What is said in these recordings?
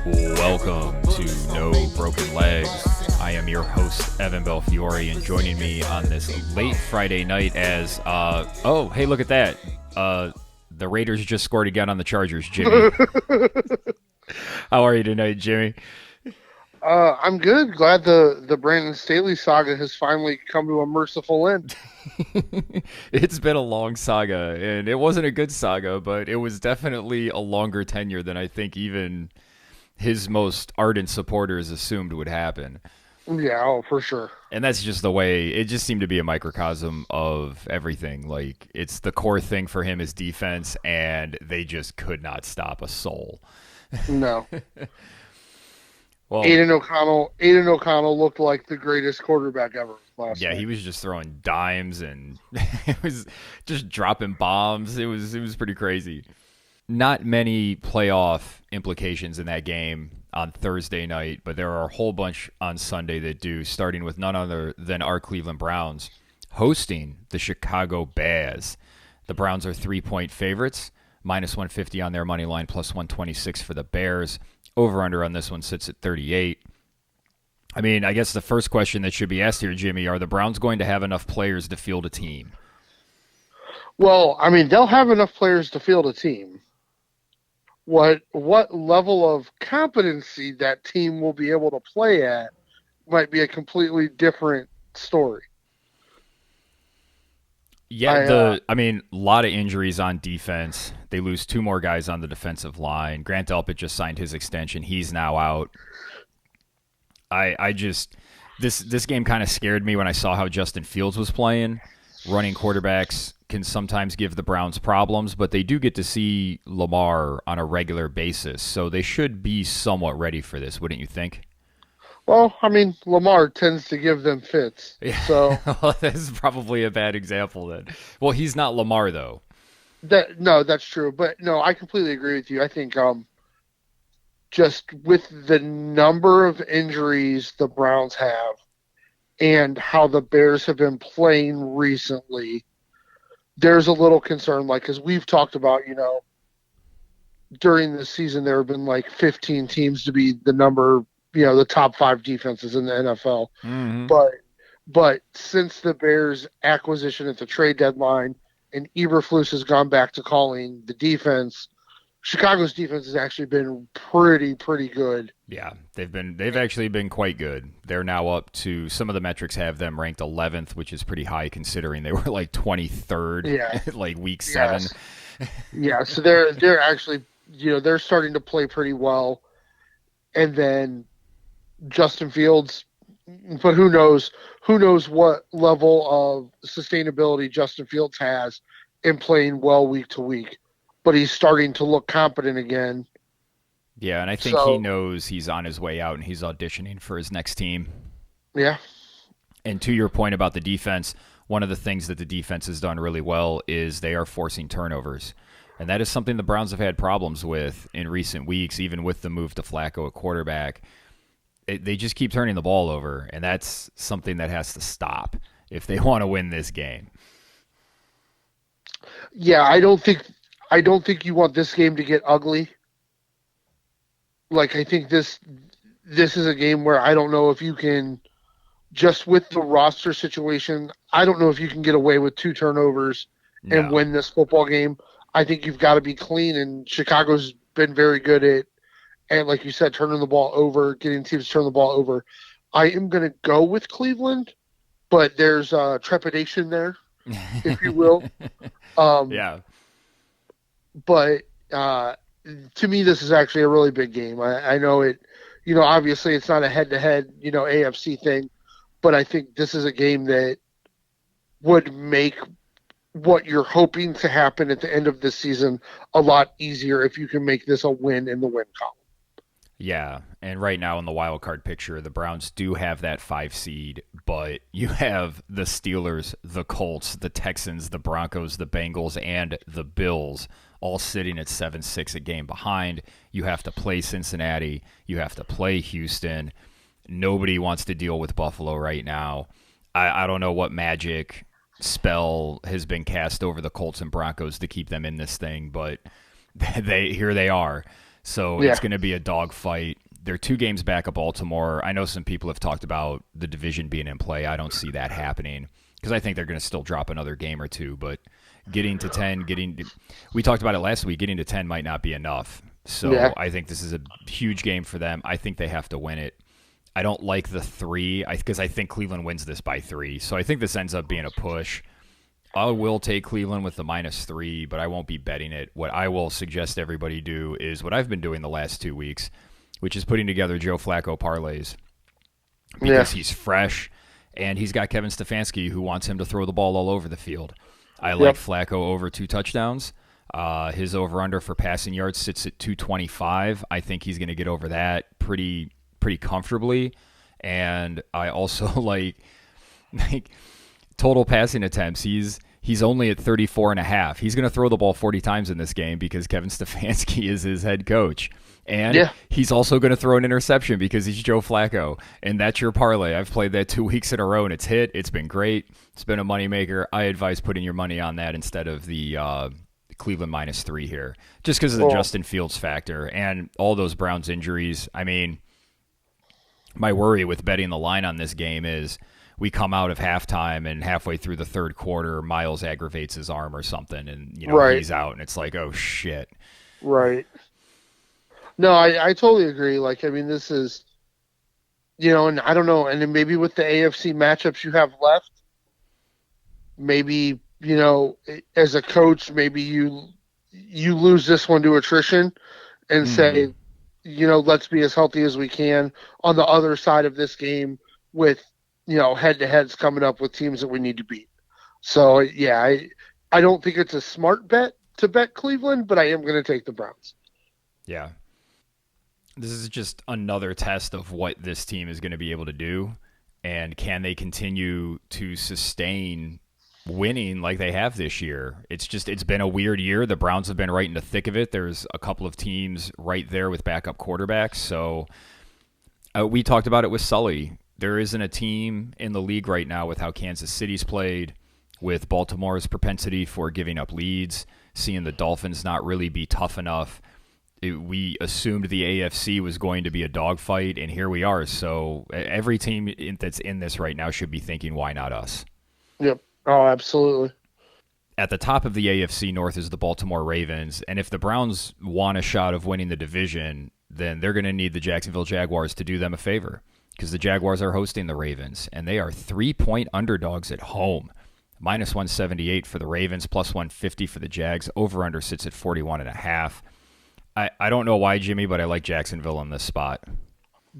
Welcome to No Broken Legs. I am your host, Evan Belfiore, and joining me on this late Friday night as, hey, look at that. The Raiders just scored again on the Chargers, Jimmy. How are you tonight, Jimmy? I'm good. Glad the Brandon Staley saga has finally come to a merciful end. It's been a long saga, and it wasn't a good saga, but it was definitely a longer tenure than I think even his most ardent supporters assumed would happen. Yeah, oh, for sure. And that's just the way it just seemed to be a microcosm of everything. Like, it's the core thing for him is defense, and they just could not stop a soul. No. Well, Aiden O'Connell looked like the greatest quarterback ever last yeah, night. he was just throwing dimes and it was just dropping bombs. It was pretty crazy. Not many playoff implications in that game on Thursday night, but there are a whole bunch on Sunday that do, starting with none other than our Cleveland Browns hosting the Chicago Bears. The Browns are 3-point favorites, minus 150 on their money line, plus 126 for the Bears. Over-under on this one sits at 38. I mean, I guess the first question that should be asked here, Jimmy, are the Browns going to have enough players to field a team? Well, I mean, they'll have enough players to field a team. What level of competency that team will be able to play at might be a completely different story. Yeah, a lot of injuries on defense. They lose two more guys on the defensive line. Grant Delpit just signed his extension. He's now out. I just this game kind of scared me when I saw how Justin Fields was playing. Running quarterbacks can sometimes give the Browns problems, but they do get to see Lamar on a regular basis, so they should be somewhat ready for this, wouldn't you think? Well, I mean, Lamar tends to give them fits. Yeah. So Well, that's probably a bad example then. Well, he's not Lamar though. that's true. But no, I completely agree with you. I think just with the number of injuries the Browns have and how the Bears have been playing recently, there's a little concern. Like, as we've talked about, during the season, there have been like 15 teams to be the number, the top 5 defenses in the NFL. Mm-hmm. But since the Bears acquisition at the trade deadline and Eberflus has gone back to calling the defense, Chicago's defense has actually been pretty good. Yeah, they've actually been quite good. They're now up to, some of the metrics have them ranked 11th, which is pretty high considering they were like 23rd, Yeah. like week 7. Yes. Yeah, so they're actually, they're starting to play pretty well. And then Justin Fields, but who knows what level of sustainability Justin Fields has in playing well week to week. But he's starting to look competent again. Yeah, and I think he knows he's on his way out and he's auditioning for his next team. Yeah. And to your point about the defense, one of the things that the defense has done really well is they are forcing turnovers. And that is something the Browns have had problems with in recent weeks, even with the move to Flacco at quarterback. They just keep turning the ball over, and that's something that has to stop if they want to win this game. Yeah, I don't think you want this game to get ugly. Like, I think this is a game where I don't know if you can, just with the roster situation, I don't know if you can get away with 2 turnovers and win this football game. I think you've got to be clean, and Chicago's been very good at, and like you said, turning the ball over, getting teams to turn the ball over. I am going to go with Cleveland, but there's trepidation there, if you will. Yeah. But to me, this is actually a really big game. I know it, obviously it's not a head-to-head, AFC thing, but I think this is a game that would make what you're hoping to happen at the end of this season a lot easier if you can make this a win in the win column. Yeah, and right now in the wild card picture, the Browns do have that 5 seed, but you have the Steelers, the Colts, the Texans, the Broncos, the Bengals, and the Bills all sitting at 7-6, a game behind. You have to play Cincinnati. You have to play Houston. Nobody wants to deal with Buffalo right now. I don't know what magic spell has been cast over the Colts and Broncos to keep them in this thing, but here they are. So Yeah. it's going to be a dogfight. They're 2 games back of Baltimore. I know some people have talked about the division being in play. I don't see that happening because I think they're going to still drop another game or two. But getting to 10, we talked about it last week, getting to 10 might not be enough. Yeah. So I think this is a huge game for them. I think they have to win it. I don't like the 3 because I think Cleveland wins this by 3. So I think this ends up being a push. I will take Cleveland with the -3, but I won't be betting it. What I will suggest everybody do is what I've been doing the last 2 weeks, which is putting together Joe Flacco parlays because he's fresh and he's got Kevin Stefanski who wants him to throw the ball all over the field. I like Flacco over 2 touchdowns. His over-under for passing yards sits at 225. I think he's going to get over that pretty comfortably. And I also like total passing attempts. He's only at 34.5. He's going to throw the ball 40 times in this game because Kevin Stefanski is his head coach. And he's also going to throw an interception because he's Joe Flacco. And that's your parlay. I've played that 2 weeks in a row, and it's hit. It's been great. It's been a moneymaker. I advise putting your money on that instead of the Cleveland -3 here, just because of the Justin Fields factor and all those Browns injuries. I mean, my worry with betting the line on this game is we come out of halftime and halfway through the third quarter, Miles aggravates his arm or something, and he's out, and it's like, oh shit. Right. No, I totally agree. Like, I mean, this is, and I don't know, and then maybe with the AFC matchups you have left, maybe as a coach, maybe you lose this one to attrition and say, let's be as healthy as we can on the other side of this game with, head-to-heads coming up with teams that we need to beat. So, yeah, I don't think it's a smart bet to bet Cleveland, but I am going to take the Browns. Yeah. This is just another test of what this team is going to be able to do, and can they continue to sustain winning like they have this year. It's been a weird year. The Browns have been right in the thick of it. There's a couple of teams right there with backup quarterbacks. So we talked about it with Sully. There isn't a team in the league right now with how Kansas City's played, with Baltimore's propensity for giving up leads, seeing the Dolphins not really be tough enough. We assumed the AFC was going to be a dogfight, and here we are. So every team that's in this right now should be thinking, why not us? Yep. Oh, absolutely. At the top of the AFC North is the Baltimore Ravens, and if the Browns want a shot of winning the division, then they're going to need the Jacksonville Jaguars to do them a favor, because the Jaguars are hosting the Ravens, and they are 3-point underdogs at home. -178 for the Ravens, +150 for the Jags. Over-under sits at 41.5. I don't know why, Jimmy, but I like Jacksonville in this spot.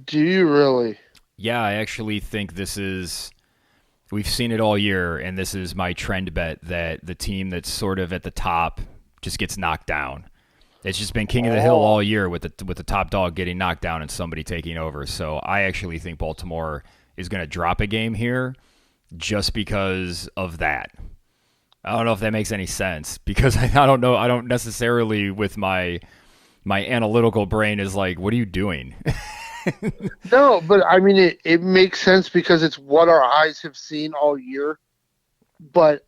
Do you really? Yeah, I actually think this is... We've seen it all year, and this is my trend bet that the team that's sort of at the top just gets knocked down. It's just been king of the hill all year with the top dog getting knocked down and somebody taking over. So I actually think Baltimore is going to drop a game here just because of that. I don't know if that makes any sense, because I don't know. I don't necessarily, with my analytical brain, is like, what are you doing? No, but I mean, it makes sense because it's what our eyes have seen all year. But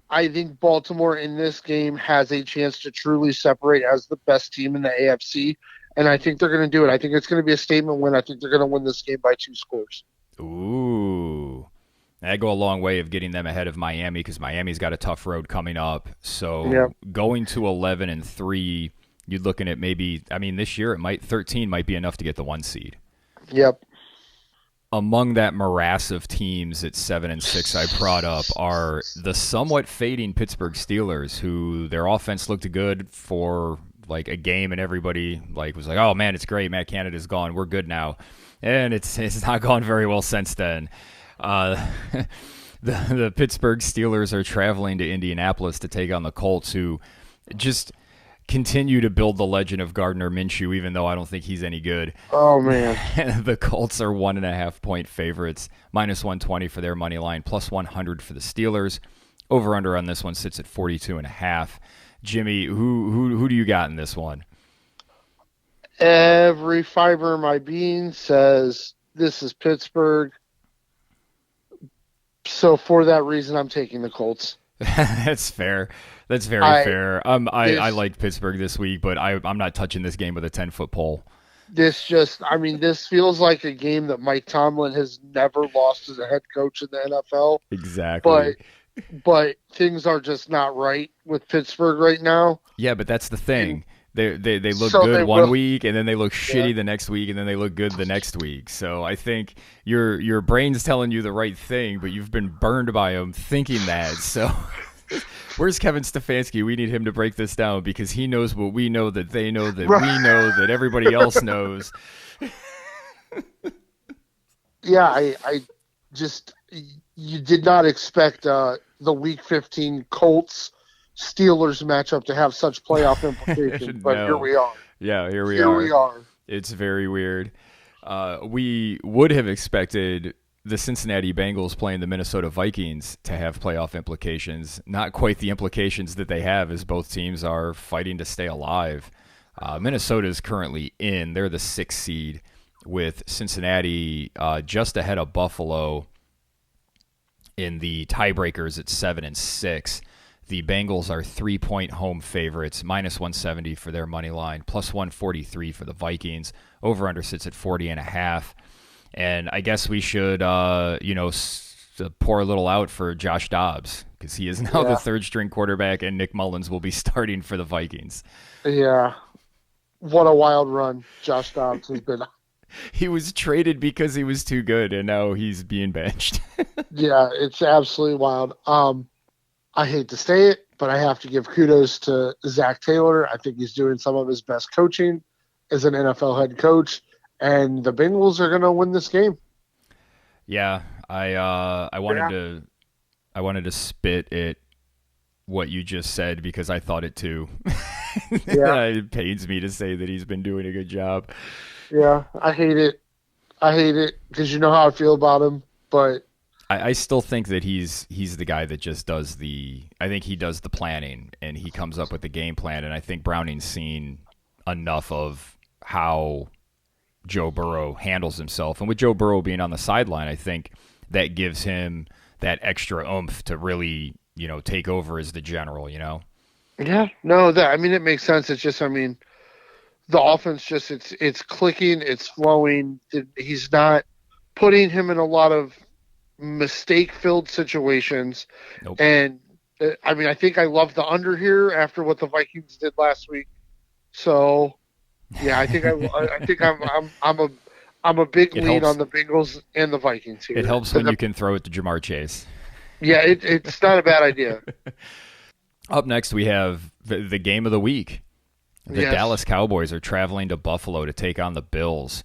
I think Baltimore in this game has a chance to truly separate as the best team in the AFC, and I think they're going to do it. I think it's going to be a statement win. I think they're going to win this game by 2 scores. Ooh. That'd go a long way of getting them ahead of Miami, because Miami's got a tough road coming up. So going to 11-3, you're looking at maybe, I mean, this year 13 might be enough to get the 1 seed. Yep. Among that morass of teams at 7-6 I brought up are the somewhat fading Pittsburgh Steelers, who their offense looked good for like a game, and everybody was like, oh man, it's great, Matt Canada's gone, we're good now. And it's not gone very well since then. The Pittsburgh Steelers are traveling to Indianapolis to take on the Colts, who just continue to build the legend of Gardner Minshew, even though I don't think he's any good. Oh, man. The Colts are 1.5-point favorites, -120 for their money line, +100 for the Steelers. Over-under on this one sits at 42.5. Jimmy, who do you got in this one? Every fiber of my being says this is Pittsburgh. So for that reason, I'm taking the Colts. That's fair. That's very I fair. I this liked Pittsburgh this week, but I'm not touching this game with a 10-foot pole. this just I mean this feels like a game that Mike Tomlin has never lost as a head coach in the NFL, Exactly. but things are just not right with Pittsburgh right now, Yeah, but that's the and thing. They look so good they one will. week, and then they look Yeah. shitty the next week, and then they look good the next week. So I think your brain's telling you the right thing, but you've been burned by them thinking that. So where's Kevin Stefanski? We need him to break this down because he knows what we know that they know that we Right. know that everybody else knows. Yeah, I just you did not expect the Week 15 Colts Steelers matchup to have such playoff implications, but here No. we are. Yeah, here we Here we are. are. It's very weird. We would have expected the Cincinnati Bengals playing the Minnesota Vikings to have playoff implications. Not quite the implications that they have, as both teams are fighting to stay alive. Minnesota is currently in. They're the 6th seed, with Cincinnati just ahead of Buffalo in the tiebreakers at 7-6. The Bengals are 3-point home favorites, minus 170 for their money line, plus 143 for the Vikings. Over under sits at 40.5. And I guess we should, pour a little out for Josh Dobbs because he is now the Yeah. third string quarterback, and Nick Mullins will be starting for the Vikings. Yeah. What a wild run Josh Dobbs has been. He was traded because he was too good, and now he's being benched. Yeah, it's absolutely wild. I hate to say it, but I have to give kudos to Zach Taylor. I think he's doing some of his best coaching as an NFL head coach, and the Bengals are going to win this game. Yeah, I wanted Yeah. to spit at what you just said because I thought it too. Yeah. It pains me to say that he's been doing a good job. Yeah. I hate it. I hate it because you know how I feel about him, but I still think that he's the guy that just does I think he does the planning and he comes up with the game plan, and I think Browning's seen enough of how Joe Burrow handles himself. And with Joe Burrow being on the sideline, I think that gives him that extra oomph to really, take over as the general. yeah, no, that I mean it makes sense. It's just I mean the offense just it's clicking, it's flowing. He's not putting him in a lot of mistake-filled situations, Nope. and I mean I think I love the under here after what the Vikings did last week. So yeah, I think I'm a big It lean helps. on the Bengals and the Vikings here. It helps when you can throw it to Jamar Chase. Yeah, it's not a bad idea. Up next, we have the game of the week. The Yes. Dallas Cowboys are traveling to Buffalo to take on the Bills.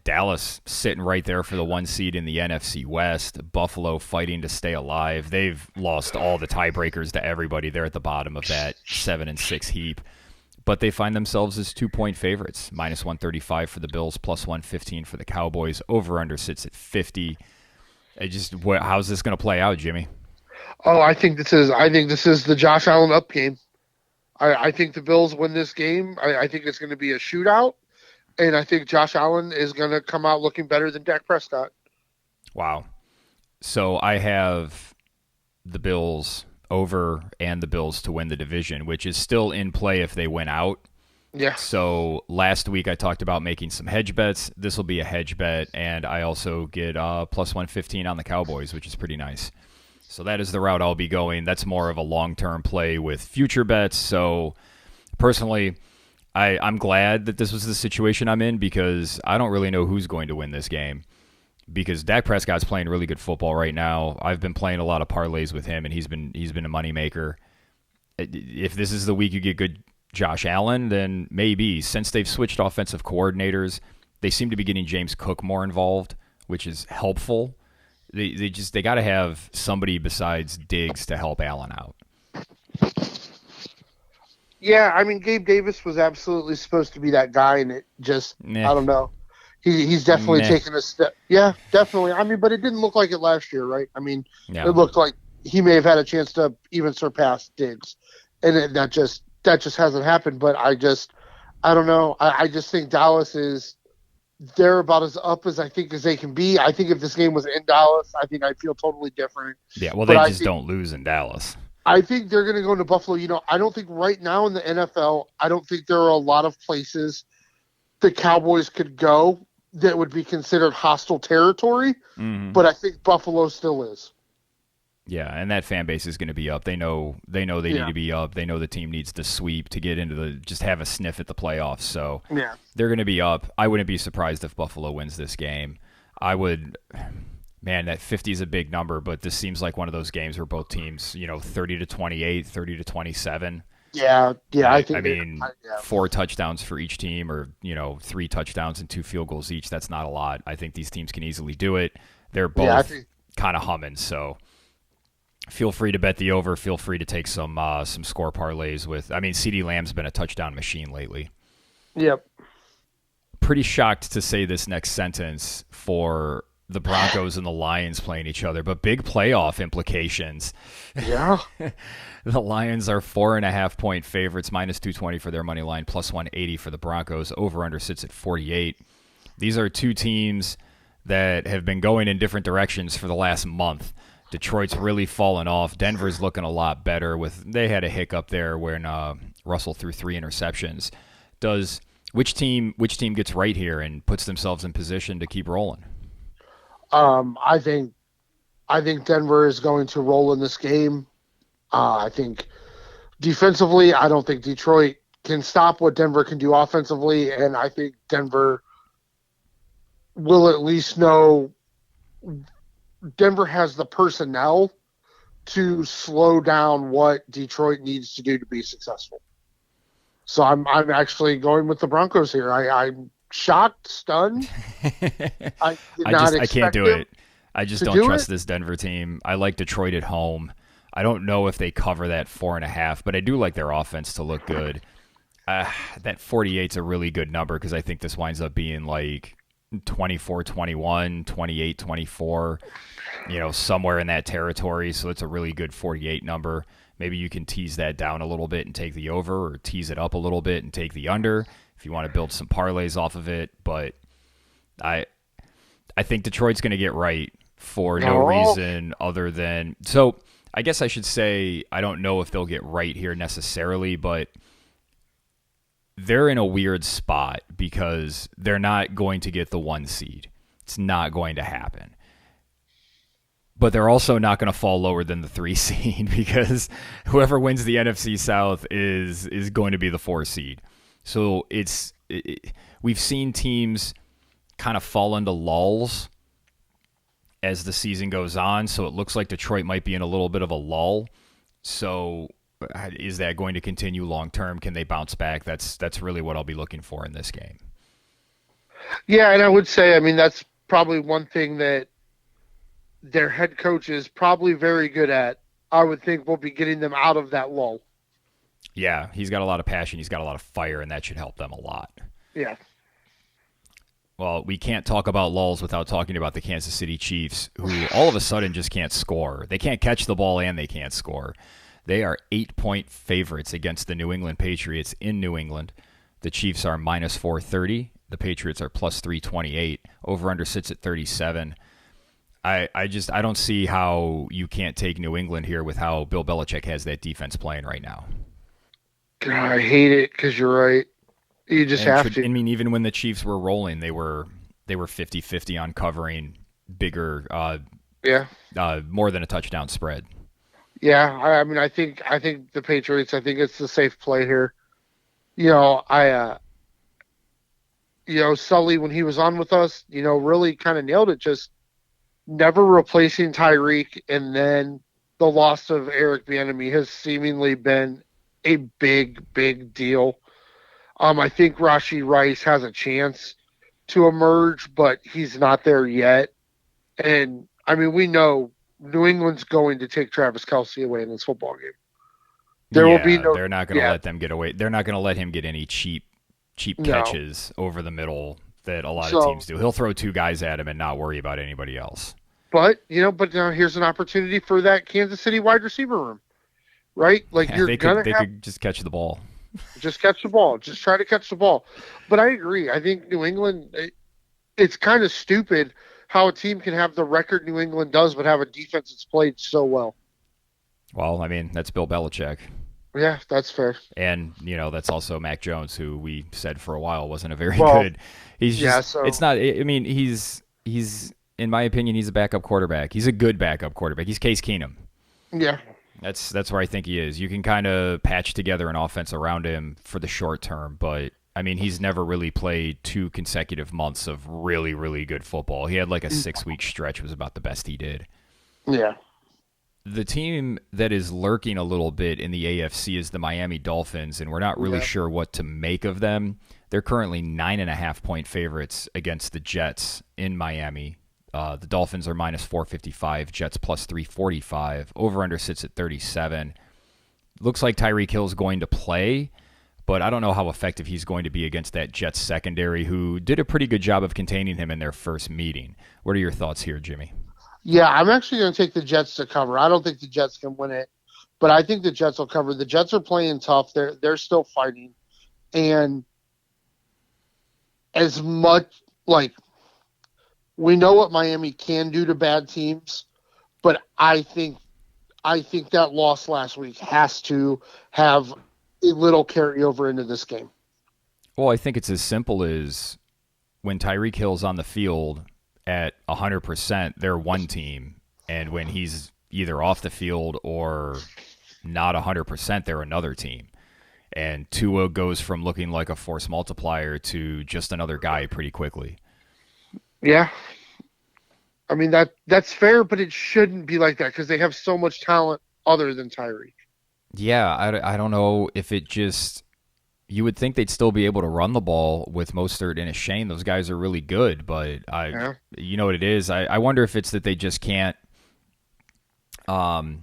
Dallas sitting right there for the 1 seed in the NFC West. Buffalo fighting to stay alive. They've lost all the tiebreakers to everybody. They're at the bottom of that 7-6 heap. But they find themselves as 2-point favorites. Minus 135 for the Bills, plus 115 for the Cowboys. Over-under sits at 50. How's this going to play out, Jimmy? Oh, I think this is the Josh Allen up game. I think the Bills win this game. I think it's going to be a shootout, and I think Josh Allen is going to come out looking better than Dak Prescott. Wow. So I have the Bills over and the Bills to win the division, which is still in play if they win out. Yeah. So last week I talked about making some hedge bets. This will be a hedge bet, and I also get plus 115 on the Cowboys, which is pretty nice. So that is the route I'll be going. That's more of a long-term play with future bets. So personally, I'm glad that this was the situation I'm in because I don't really know who's going to win this game. Because Dak Prescott's playing really good football right now. I've been playing a lot of parlays with him, and he's been a moneymaker. If this is the week you get good Josh Allen, then maybe. Since they've switched offensive coordinators, they seem to be getting James Cook more involved, which is helpful. They got to have somebody besides Diggs to help Allen out. Yeah, I mean Gabe Davis was absolutely supposed to be that guy, and it just Nah. I don't know. He's definitely Nah. taken a step. Yeah, definitely. I mean, but it didn't look like it last year, right? I mean, Yeah. it looked like he may have had a chance to even surpass Diggs, and that just hasn't happened. But I don't know. I just think Dallas is they're about as up as I think as they can be. I think if this game was in Dallas, I think I'd feel totally different. Yeah, well, But they I just think, don't lose in Dallas. I think they're going to go into Buffalo. I don't think right now in the NFL, I don't think there are a lot of places the Cowboys could go that would be considered hostile territory, Mm-hmm. but I think Buffalo still is. Yeah, and that fan base is going to be up. They know they need Yeah. to be up. They know the team needs to sweep to get into just have a sniff at the playoffs. So Yeah. they're going to be up. I wouldn't be surprised if Buffalo wins this game. I would. Man, that 50 is a big number, but this seems like one of those games where both teams, 30 to 28, 30 to 27. Yeah. Yeah. I I think mean, yeah. 4 touchdowns for each team, or 3 touchdowns and 2 field goals each. That's not a lot. I think these teams can easily do it. They're Yeah. I both think. kind of humming, so feel free to bet the over. Feel free to take some score parlays with. I mean, CeeDee Lamb's been a touchdown machine lately. Yep. Pretty shocked to say this next sentence for the Broncos and the Lions playing each other, but big playoff implications. Yeah. The Lions are 4.5-point favorites, minus 220 for their money line, plus 180 for the Broncos. Over under sits at 48. These are two teams that have been going in different directions for the last month. Detroit's really fallen off. Denver's looking a lot better. They had a hiccup there when Russell threw 3 interceptions. Which team gets right here and puts themselves in position to keep rolling? I think Denver is going to roll in this game. I think defensively, I don't think Detroit can stop what Denver can do offensively, and I think Denver will at least know Denver has the personnel to slow down what Detroit needs to do to be successful. So I'm actually going with the Broncos here. I'm shocked, stunned. I can't do it. I just don't trust this Denver team. I like Detroit at home. I don't know if they cover that 4.5, but I do like their offense to look good. That 48 is a really good number because I think this winds up being like 24-21, 28-24, somewhere in that territory. So it's a really good 48 number. Maybe you can tease that down a little bit and take the over, or tease it up a little bit and take the under if you want to build some parlays off of it. But I think Detroit's going to get right for no reason other than... So I guess I should say I don't know if they'll get right here necessarily, but they're in a weird spot because they're not going to get the 1 seed. It's not going to happen. But they're also not going to fall lower than the 3 seed because whoever wins the NFC South is going to be the 4 seed. So we've seen teams kind of fall into lulls as the season goes on. So it looks like Detroit might be in a little bit of a lull. So is that going to continue long term? Can they bounce back? That's really what I'll be looking for in this game. Yeah, and I would say, that's probably one thing that their head coach is probably very good at. I would think we'll be getting them out of that lull. Yeah, he's got a lot of passion. He's got a lot of fire, and that should help them a lot. Yeah. Well, we can't talk about lulls without talking about the Kansas City Chiefs, who all of a sudden just can't score. They can't catch the ball, and they can't score. They are 8-point favorites against the New England Patriots in New England. The Chiefs are minus 430. The Patriots are plus 328. Over-under sits at 37. I don't see how you can't take New England here with how Bill Belichick has that defense playing right now. God, I hate it because you're right. You just have to. I mean, even when the Chiefs were rolling, they were 50-50 on covering bigger, more than a touchdown spread. Yeah, I think the Patriots. I think it's the safe play here. Sully, when he was on with us, really kind of nailed it. Just never replacing Tyreek, and then the loss of Eric Bieniemy has seemingly been a big, big deal. I think Rashee Rice has a chance to emerge, but he's not there yet. And we know New England's going to take Travis Kelce away in this football game. Will be no. They're not going to let them get away. They're not going to let him get any cheap catches over the middle that a lot of teams do. He'll throw 2 guys at him and not worry about anybody else. But here's an opportunity for that Kansas City wide receiver room, right? Like they could just catch the ball. Just catch the ball. Just try to catch the ball. But I agree. I think New England, it's kind of stupid how a team can have the record New England does, but have a defense that's played so well. Well, I mean, that's Bill Belichick. Yeah, that's fair. And, that's also Mac Jones, who we said for a while wasn't a very Well, good. He's yeah. just, it's So not, I mean, he's, in my opinion, he's a backup quarterback. He's a good backup quarterback. He's Case Keenum. yeah, That's where I think he is. You can kind of patch together an offense around him for the short term, but I mean, he's never really played 2 consecutive months of really, really good football. He had like a 6 week stretch was about the best he did. yeah, The team that is lurking a little bit in the AFC is the Miami Dolphins, and we're not really yeah. sure what to make of them. They're currently 9.5 point favorites against the Jets in Miami. The Dolphins are minus 455, Jets plus 345. Over under sits at 37. Looks like Tyreek Hill's going to play, but I don't know how effective he's going to be against that Jets secondary, who did a pretty good job of containing him in their first meeting. What are your thoughts here, Jimmy? Yeah, I'm actually going to take the Jets to cover. I don't think the Jets can win it, but I think the Jets will cover. The Jets are playing tough. They're still fighting, and as much like we know what Miami can do to bad teams, but I think that loss last week has to have a little carryover into this game. Well, I think it's as simple as when Tyreek Hill's on the field at 100%, they're one team. And when he's either off the field or not 100%, they're another team. And Tua goes from looking like a force multiplier to just another guy pretty quickly. Yeah, I mean that's fair, but it shouldn't be like that because they have so much talent other than Tyreek. Yeah, I don't know if it just. You would think they'd still be able to run the ball with Mostert and a Shane. Those guys are really good, but Yeah, you know what it is. I wonder if it's that they just can't. I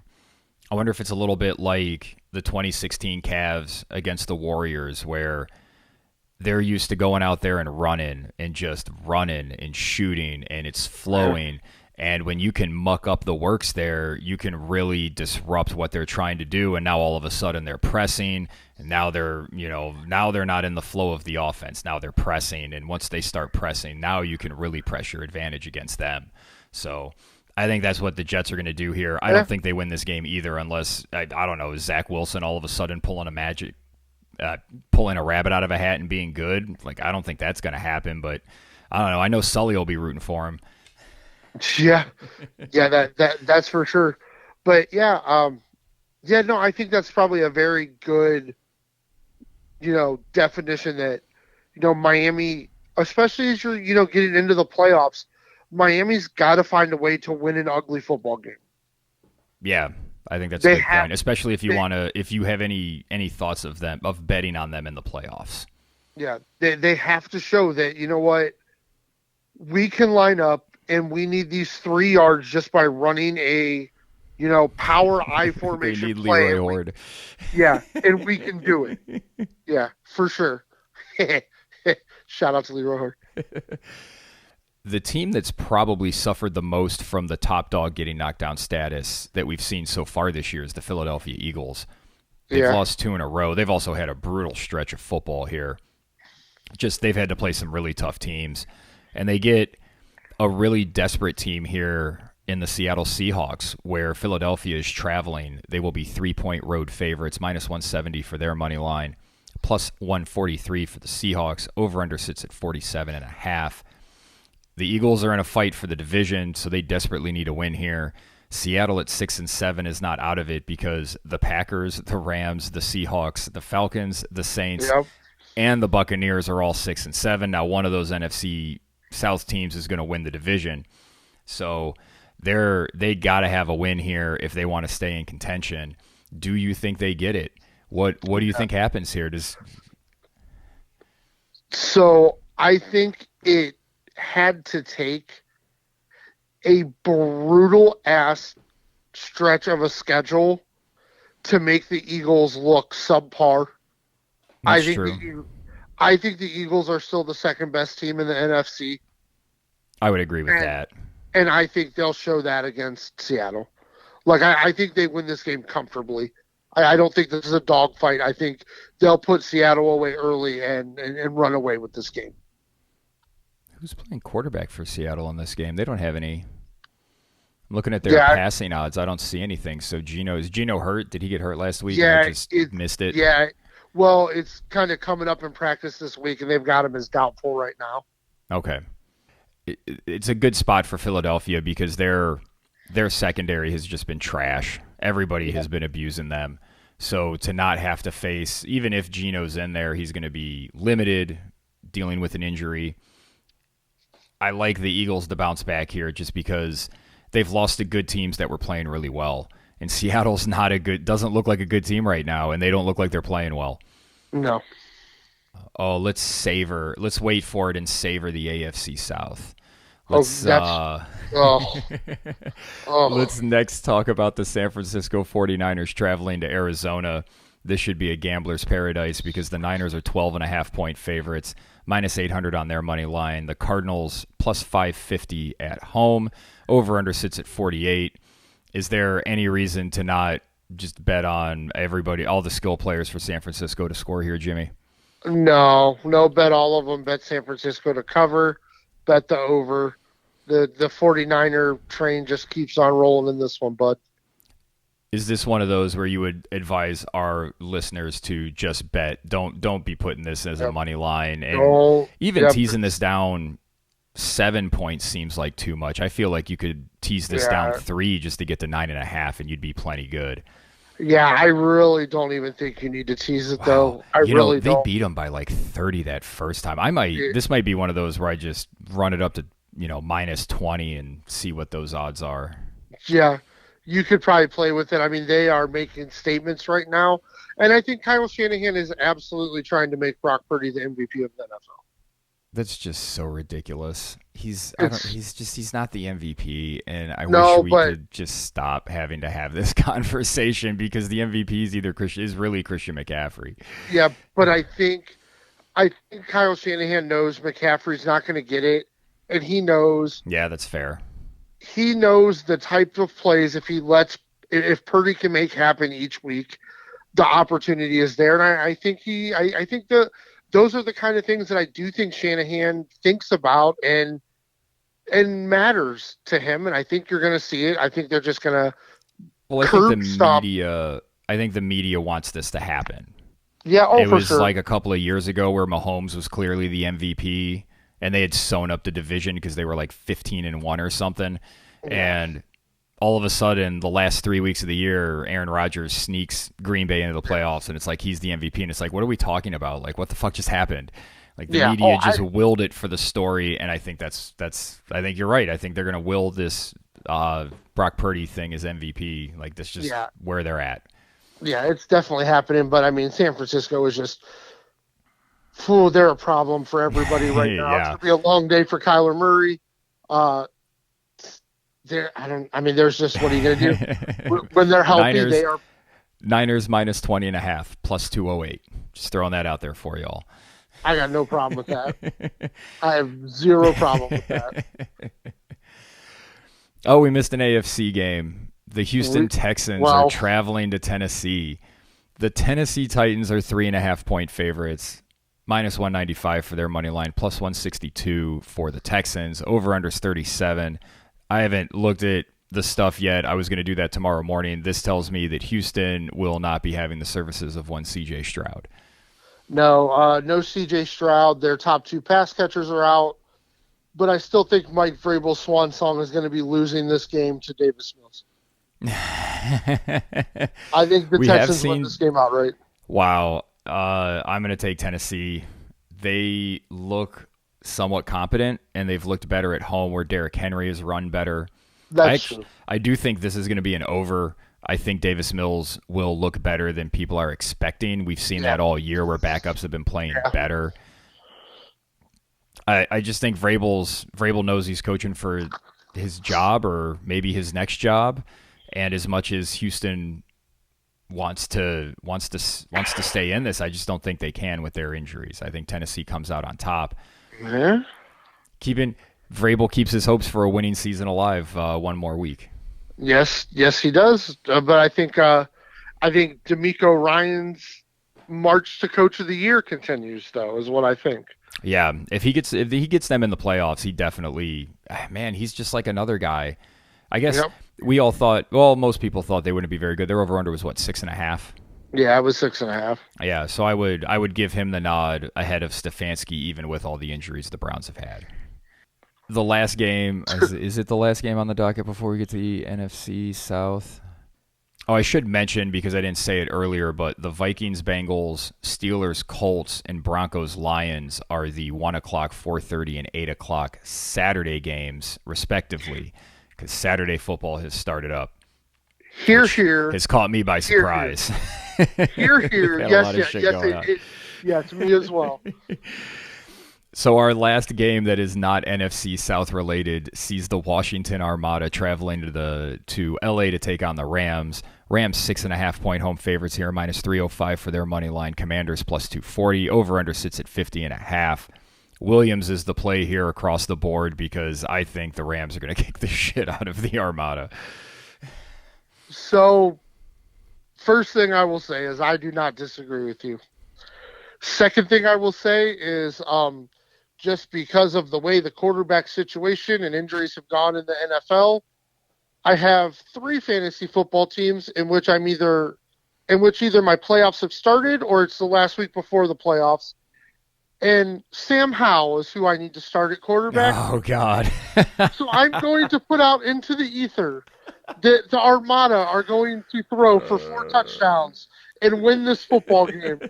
wonder if it's a little bit like the 2016 Cavs against the Warriors, where they're used to going out there and running and shooting, and it's flowing. And when you can muck up the works there, you can really disrupt what they're trying to do. And now all of a sudden they're pressing, and now they're not in the flow of the offense. Now they're pressing, and once they start pressing, now you can really press your advantage against them. So I think that's what the Jets are going to do here. I yeah. don't think they win this game either, unless I don't know, is Zach Wilson all of a sudden pulling a rabbit out of a hat and being good. Like, I don't think that's going to happen, but I don't know. I know Sully will be rooting for him. Yeah, yeah, that's for sure. But yeah, yeah, no, I think that's probably a very good, definition that, Miami, especially as you're, getting into the playoffs, Miami's got to find a way to win an ugly football game. Yeah, I think that's a good point, especially if you have any thoughts of betting on them in the playoffs. Yeah, they have to show that, you know what, we can line up and we need these 3 yards just by running a, power I formation they need play. Leroy Horde. Yeah, and we can do it. Yeah, for sure. Shout out to Leroy Horde. The team that's probably suffered the most from the top dog getting knocked down status that we've seen so far this year is the Philadelphia Eagles. They've lost 2 in a row. They've also had a brutal stretch of football here. Just they've had to play some really tough teams. And they get a really desperate team here in the Seattle Seahawks, where Philadelphia is traveling. They will be 3-point road favorites, minus 170 for their money line, plus 143 for the Seahawks. Over-under sits at 47.5. The Eagles are in a fight for the division, so they desperately need a win here. Seattle at 6-7 is not out of it because the Packers, the Rams, the Seahawks, the Falcons, the Saints, and the Buccaneers are all 6-7. Now, one of those NFC South teams is going to win the division, so they got to have a win here if they want to stay in contention. Do you think they get it? What do you think happens here? So I think it had to take a brutal ass stretch of a schedule to make the Eagles look subpar. That's true. I think the Eagles are still the second best team in the NFC. I would agree with that. And I think they'll show that against Seattle. Like, I think they win this game comfortably. I don't think this is a dogfight. I think they'll put Seattle away early and run away with this game. Who's playing quarterback for Seattle in this game? They don't have any. I'm looking at their Yeah, passing odds. I don't see anything. So is Gino hurt? Did he get hurt last week and I yeah, just missed it? yeah. Well, it's kind of coming up in practice this week, and they've got him as doubtful right now. Okay. It's a good spot for Philadelphia because their secondary has just been trash. Everybody has been abusing them. So to not have to face, even if Gino's in there, he's going to be limited, dealing with an injury. I like the Eagles to bounce back here just because they've lost to good teams that were playing really well. And Seattle's doesn't look like a good team right now, and they don't look like they're playing well. No. Oh, let's wait for it and savor the AFC South. Oh, Let's that's oh, oh. let's next talk about the San Francisco 49ers traveling to Arizona. This should be a gambler's paradise because the Niners are 12.5-point favorites, minus 800 on their money line. The Cardinals plus 550 at home. Over/under sits at 48. Is there any reason to not just bet on everybody, all the skill players for San Francisco to score here, Jimmy? No, bet all of them. Bet San Francisco to cover. Bet the over. The 49er train just keeps on rolling in this one, bud. Is this one of those where you would advise our listeners to just bet? Don't be putting this as a money line, and even teasing this down 7 points seems like too much. I feel like you could tease this down 3 just to get to 9.5, and you'd be plenty good. Yeah, I really don't even think you need to tease it though. They beat them by like 30 that first time. This might be one of those where I just run it up to minus 20 and see what those odds are. Yeah, you could probably play with it. I mean, they are making statements right now, and I think Kyle Shanahan is absolutely trying to make Brock Purdy the MVP of the NFL. That's just so ridiculous. He's not the MVP, and I wish we could just stop having to have this conversation because the MVP is really Christian McCaffrey. Yeah, but I think Kyle Shanahan knows McCaffrey's not going to get it, and he knows. Yeah, that's fair. He knows the type of plays if Purdy can make happen each week, the opportunity is there, and I think those are the kind of things that I do think Shanahan thinks about and matters to him, and I think you're going to see it. I think they're just going to I think the media wants this to happen. Yeah, it was like a couple of years ago where Mahomes was clearly the MVP, and they had sewn up the division because they were like 15-1 or something, and all of a sudden, the last 3 weeks of the year, Aaron Rodgers sneaks Green Bay into the playoffs, and it's like he's the MVP, and it's like, what are we talking about? Like, what the fuck just happened? Like, the media just willed it for the story, and I think I think you're right. I think they're going to will this Brock Purdy thing as MVP. Like, that's just where they're at. Yeah, it's definitely happening, but I mean, San Francisco is just, they're a problem for everybody right now. It's going to be a long day for Kyler Murray. There's just, what are you going to do? When they're healthy, they are. Niners minus 20.5, plus 208. Just throwing that out there for y'all. I got no problem with that. I have zero problem with that. Oh, we missed an AFC game. The Houston Texans are traveling to Tennessee. The Tennessee Titans are 3.5-point favorites. Minus 195 for their money line, plus 162 for the Texans. Over/unders 37. I haven't looked at the stuff yet. I was going to do that tomorrow morning. This tells me that Houston will not be having the services of one C.J. Stroud. No C.J. Stroud. Their top 2 pass catchers are out. But I still think Mike Vrabel's swan song is going to be losing this game to Davis Mills. I think the Texans win this game outright. Wow. I'm going to take Tennessee. They look somewhat competent, and they've looked better at home where Derrick Henry has run better. That's true. I do think this is going to be an over. I think Davis Mills will look better than people are expecting. We've seen that all year where backups have been playing better. I just think Vrabel knows he's coaching for his job or maybe his next job, and as much as Houston wants to stay in this, I just don't think they can with their injuries. I think Tennessee comes out on top. Yeah. Vrabel keeps his hopes for a winning season alive one more week. Yes, he does. But I think DeMeco Ryans' march to Coach of the Year continues, though, is what I think. Yeah, if he gets them in the playoffs, he definitely, he's just like another guy. I guess Yep. we all thought, well, most people thought they wouldn't be very good. Their over-under was, what, 6.5? Yeah, it was 6.5. Yeah, so I would give him the nod ahead of Stefanski, even with all the injuries the Browns have had. The last game, is it the last game on the docket before we get to the NFC South? Oh, I should mention, because I didn't say it earlier, but the Vikings, Bengals, Steelers, Colts, and Broncos, Lions are the 1 o'clock, 4:30, and 8 o'clock Saturday games, respectively, because Saturday football has started up. Here. Has caught me by surprise. Here. Yes, me as well. So our last game that is not NFC South related sees the Washington Armada traveling to LA to take on the Rams. Rams 6.5-point home favorites here, minus 305 for their money line. Commanders plus 240. Over under sits at 50.5. Williams is the play here across the board because I think the Rams are going to kick the shit out of the Armada. So, first thing I will say is I do not disagree with you. Second thing I will say is just because of the way the quarterback situation and injuries have gone in the NFL, I have 3 fantasy football teams in which either my playoffs have started or it's the last week before the playoffs. And Sam Howell is who I need to start at quarterback. Oh, God. So I'm going to put out into the ether that the Armada are going to throw for 4 touchdowns and win this football game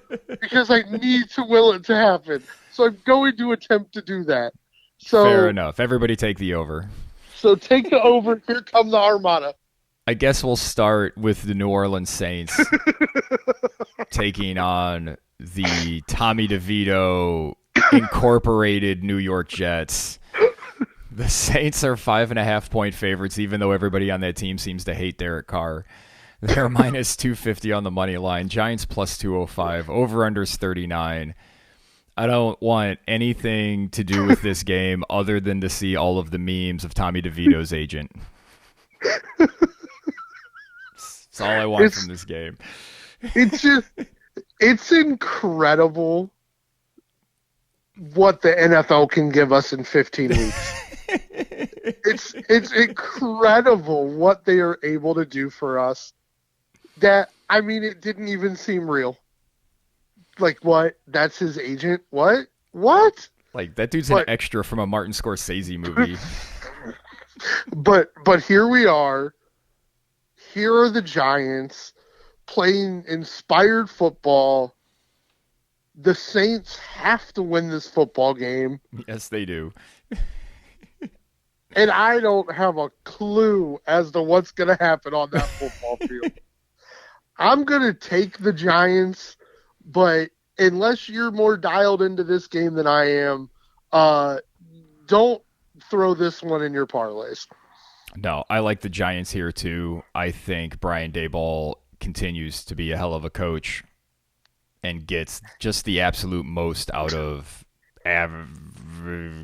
because I need to will it to happen. So I'm going to attempt to do that. So fair enough. Everybody take the over. So take the over. Here come the Armada. I guess we'll start with the New Orleans Saints taking on the Tommy DeVito incorporated New York Jets. The Saints are 5.5-point favorites, even though everybody on that team seems to hate Derek Carr. They're minus 250 on the money line. Giants plus 205. Over-unders 39. I don't want anything to do with this game other than to see all of the memes of Tommy DeVito's agent. That's all I want from this game. It's incredible what the NFL can give us in 15 weeks. It's incredible what they are able to do for us. It didn't even seem real. Like, what? That's his agent? What? Like, that dude's an extra from a Martin Scorsese movie. But here we are. Here are the Giants playing inspired football. The Saints have to win this football game. Yes, they do. And I don't have a clue as to what's going to happen on that football field. I'm going to take the Giants, but unless you're more dialed into this game than I am, don't throw this one in your parlays. No, I like the Giants here too. I think Brian Daboll continues to be a hell of a coach and gets just the absolute most out of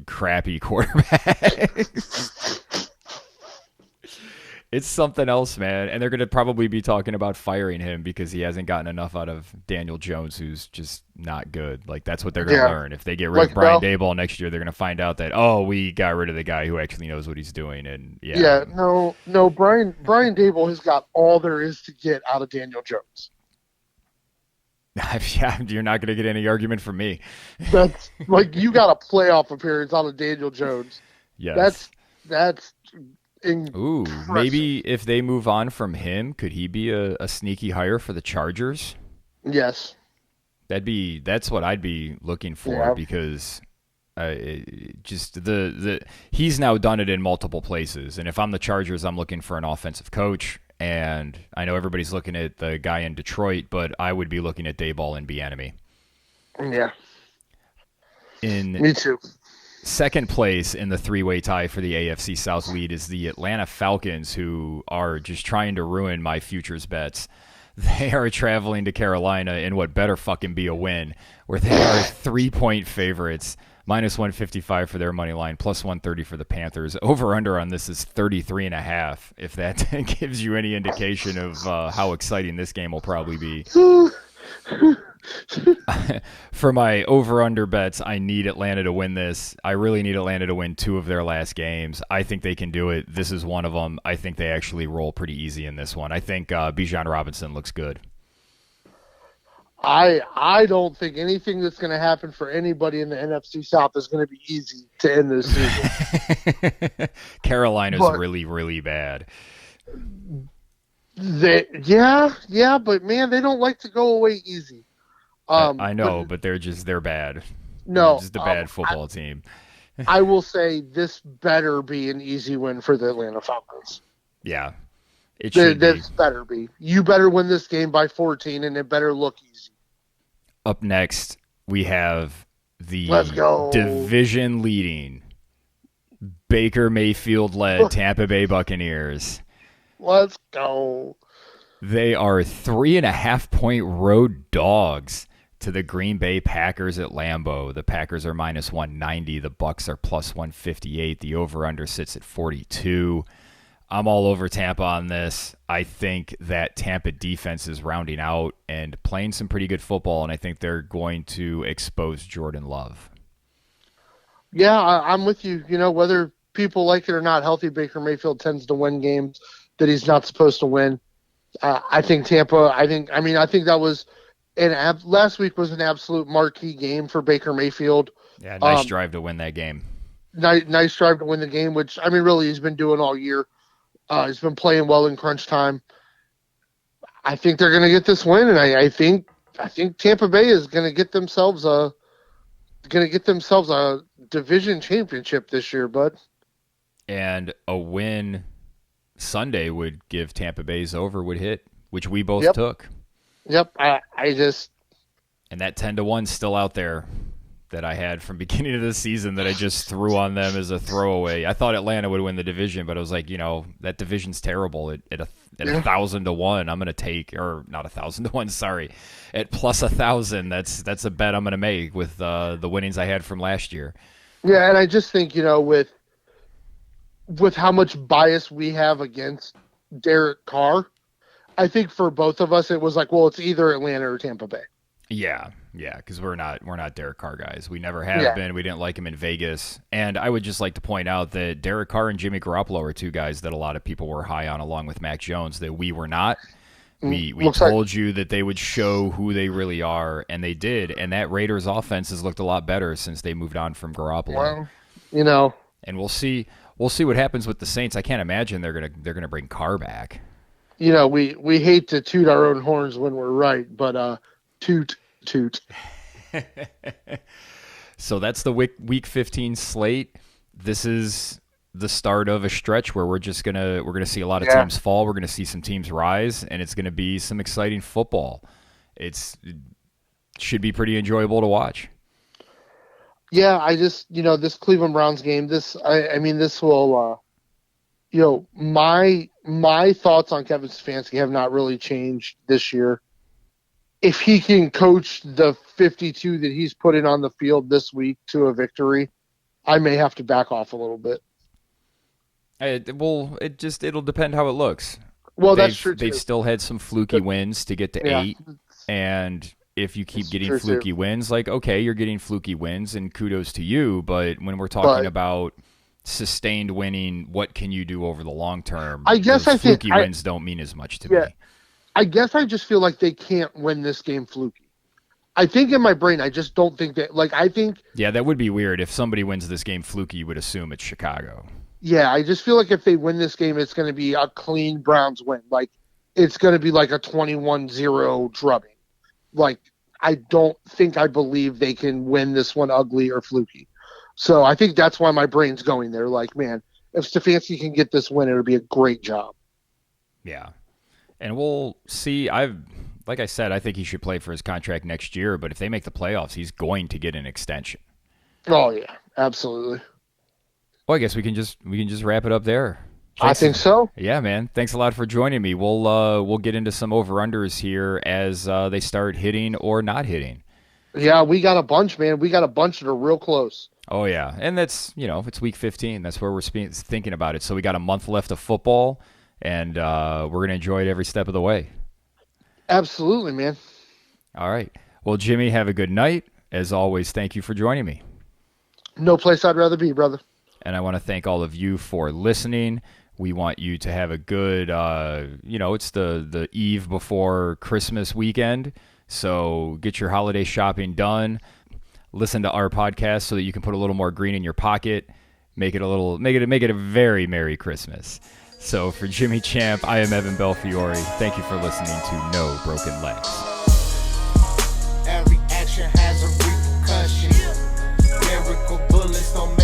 crappy quarterbacks. It's something else, man. And they're going to probably be talking about firing him because he hasn't gotten enough out of Daniel Jones, who's just not good. Like, that's what they're going to learn. If they get rid of Brian Daboll next year, they're going to find out that, we got rid of the guy who actually knows what he's doing. And no, Brian Daboll has got all there is to get out of Daniel Jones. Yeah, you're not going to get any argument from me. That's like, you got a playoff appearance out of Daniel Jones. Yes. That's Ooh, maybe if they move on from him, could he be a sneaky hire for the Chargers? Yes. That's what I'd be looking for because he's now done it in multiple places. And if I'm the Chargers, I'm looking for an offensive coach. And I know everybody's looking at the guy in Detroit, but I would be looking at Daboll and Bieniemy. Yeah. Me too. Second place in the three-way tie for the AFC South lead is the Atlanta Falcons, who are just trying to ruin my futures bets. They are traveling to Carolina in what better fucking be a win, where they are 3-point favorites, minus 155 for their money line, plus 130 for the Panthers. Over-under on this is 33.5, if that gives you any indication of how exciting this game will probably be. For my over-under bets, I need Atlanta to win this. I really need Atlanta to win 2 of their last games. I think they can do it. This is one of them. I think they actually roll pretty easy in this one. I think Bijan Robinson looks good. I don't think anything that's going to happen for anybody in the NFC South is going to be easy to end this season. Carolina's really, really bad. Yeah, but man, they don't like to go away easy. I know, but they're bad. No, they're just a bad football team. I will say this better be an easy win for the Atlanta Falcons. Yeah, it should be. This better be. You better win this game by 14, and it better look easy. Up next, we have the division-leading Baker Mayfield-led Tampa Bay Buccaneers. Let's go. They are 3.5-point road dogs to the Green Bay Packers at Lambeau. The Packers are minus 190. The Bucs are plus 158. The over-under sits at 42. I'm all over Tampa on this. I think that Tampa defense is rounding out and playing some pretty good football, and I think they're going to expose Jordan Love. Yeah, I'm with you. You know, whether people like it or not, healthy Baker Mayfield tends to win games that he's not supposed to win. I think Tampa. I think that was last week was an absolute marquee game for Baker Mayfield. Yeah, nice drive to win that game. Nice drive to win the game, which really he's been doing all year. He's been playing well in crunch time. I think they're going to get this win, and I think Tampa Bay is going to get themselves a division championship this year, bud. And a win Sunday would give Tampa Bay's over would hit, which we both took. Yep, and that 10-1 still out there that I had from beginning of the season that I just threw on them as a throwaway. I thought Atlanta would win the division, but I was like, that division's terrible at 1,000 to 1. I'm going to take, or not 1,000 to 1. Sorry, at plus 1,000. That's a bet I'm going to make with the winnings I had from last year. Yeah, and I just think with how much bias we have against Derek Carr, I think for both of us it was like, well, it's either Atlanta or Tampa Bay. Yeah, because we're not Derek Carr guys. We never have been. We didn't like him in Vegas. And I would just like to point out that Derek Carr and Jimmy Garoppolo are 2 guys that a lot of people were high on, along with Mac Jones, that we were not. We told you that they would show who they really are, and they did. And that Raiders offense has looked a lot better since they moved on from Garoppolo. Well, and we'll see what happens with the Saints. I can't imagine they're gonna bring Carr back. We hate to toot our own horns when we're right, but toot. So that's the week 15 slate. This is the start of a stretch where we're gonna see a lot of teams fall. We're gonna see some teams rise, and it's gonna be some exciting football. It should be pretty enjoyable to watch. Yeah, I just this Cleveland Browns game. This will my thoughts on Kevin Stefanski have not really changed this year. If he can coach the 52 that he's putting on the field this week to a victory, I may have to back off a little bit. It'll depend how it looks. Well, that's true too. They've still had some fluky wins to get to 8, and if you keep getting fluky wins, like, okay, you're getting fluky wins, and kudos to you, but when we're talking about sustained winning, what can you do over the long term? I guess fluky wins don't mean as much to me. I guess I just feel like they can't win this game fluky. I think in my brain, I just don't think that. Yeah, that would be weird. If somebody wins this game fluky, you would assume it's Chicago. Yeah, I just feel like if they win this game, it's going to be a clean Browns win. Like, it's going to be like a 21-0 drubbing. Like, I don't think I believe they can win this one ugly or fluky. So I think that's why my brain's going there. Like, man, if Stefanski can get this win, it would be a great job. Yeah. And we'll see. Like I said, I think he should play for his contract next year, but if they make the playoffs, he's going to get an extension. Oh, yeah, absolutely. Well, I guess we can just wrap it up there. Thanks. I think so. Yeah, man. Thanks a lot for joining me. We'll get into some over-unders here as they start hitting or not hitting. Yeah, we got a bunch, man. We got a bunch that are real close. Oh, yeah. And that's, it's week 15. That's where we're thinking about it. So we got a month left of football, and we're going to enjoy it every step of the way. Absolutely, man. All right. Well, Jimmy, have a good night. As always, thank you for joining me. No place I'd rather be, brother. And I want to thank all of you for listening. We want you to have a good, it's the eve before Christmas weekend. So get your holiday shopping done. Listen to our podcast so that you can put a little more green in your pocket. Make it a very Merry Christmas. So for Jimmy Champ, I am Evan Belfiore. Thank you for listening to No Broken Legs. Every action has a repercussion. Miracle bullets don't make